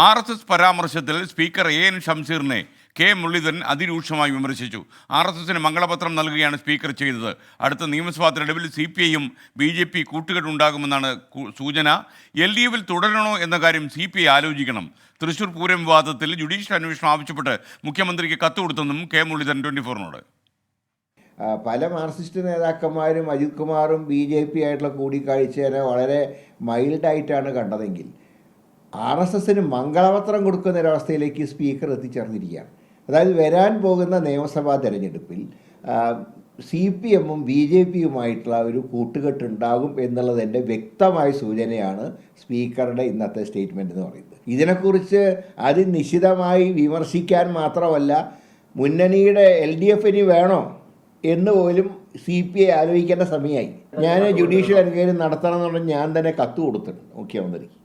RSS പരാമർശത്തിൽ speaker AN ഷംസീറിനെ K Muraleedharan അതിരൂക്ഷമായി വിമർശിച്ചു. RSSന് മംഗളപത്രം നൽകുകയാണ് സ്പീക്കർ ചെയ്തത്. അടുത്ത നിയമസഭാ തെരഞ്ഞെടുപ്പിൽ CPIയും BJP കൂട്ടുകെട്ടുണ്ടാകുമെന്നാണ് സൂചന. LDFിൽ തുടരണോ എന്ന കാര്യം CPI ആലോചിക്കണം. തൃശൂർ പൂരം വിവാദത്തിൽ ജുഡീഷ്യൽ അന്വേഷണം ആവശ്യപ്പെട്ട് മുഖ്യമന്ത്രിക്ക് കത്ത് കൊടുത്തെന്നും കെ മുരളീധരൻ 24നോട്. പല മാർക്സിസ്റ്റ് നേതാക്കന്മാരും അജിത് കുമാറും BJP ആയിട്ടുള്ള കൂടിക്കാഴ്ചയെ വളരെ മൈൽഡായിട്ടാണ് കണ്ടതെങ്കിൽ RSSന് മംഗളപത്രം കൊടുക്കുന്ന ഒരവസ്ഥയിലേക്ക് സ്പീക്കർ എത്തിച്ചേർന്നിരിക്കുകയാണ്. അതായത് വരാൻ പോകുന്ന നിയമസഭാ തെരഞ്ഞെടുപ്പിൽ CPMും BJPയുമായിട്ടുള്ള ഒരു കൂട്ടുകെട്ടുണ്ടാകും എന്നുള്ളതിൻ്റെ വ്യക്തമായ സൂചനയാണ് സ്പീക്കറുടെ ഇന്നത്തെ സ്റ്റേറ്റ്മെൻറ്റ് എന്ന് പറയുന്നത്. ഇതിനെക്കുറിച്ച് അതിനിശ്ചിതമായി വിമർശിക്കാൻ മാത്രമല്ല, മുന്നണിയുടെ LDFന് വേണോ എന്ന് പോലും CPI ആലോചിക്കേണ്ട സമയമായി. ഞാൻ ജുഡീഷ്യൽ എൻക്വയറി നടത്തണം എന്നുണ്ടെങ്കിൽ ഞാൻ തന്നെ കത്ത് കൊടുത്തിട്ടുണ്ട് മുഖ്യമന്ത്രിക്ക്.